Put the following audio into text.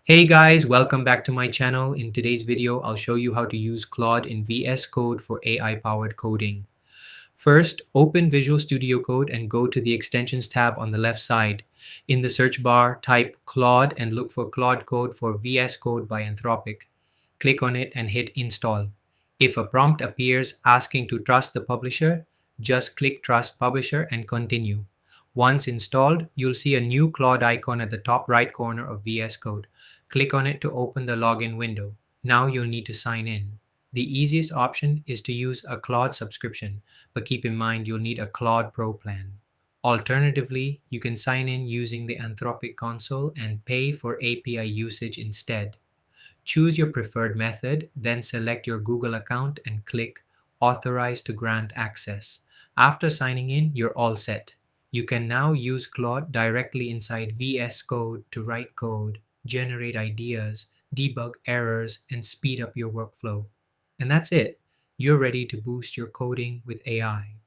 Hey guys, welcome back to my channel. In today's video, I'll show you how to use Claude in VS Code for AI-powered coding. First, open Visual Studio Code and go to the Extensions tab on the left side. In the search bar, type Claude and look for Claude Code for VS Code by Anthropic. Click on it and hit Install. If a prompt appears asking to trust the publisher, just click Trust Publisher and continue. Once installed, you'll see a new Claude icon at the top right corner of VS Code. Click on it to open the login window. Now you'll need to sign in. The easiest option is to use a Claude subscription, but keep in mind you'll need a Claude Pro plan. Alternatively, you can sign in using the Anthropic console and pay for API usage instead. Choose your preferred method, then select your Google account and click Authorize to grant access. After signing in, you're all set. You can now use Claude directly inside VS Code to write code, generate ideas, debug errors, and speed up your workflow. And that's it. You're ready to boost your coding with AI.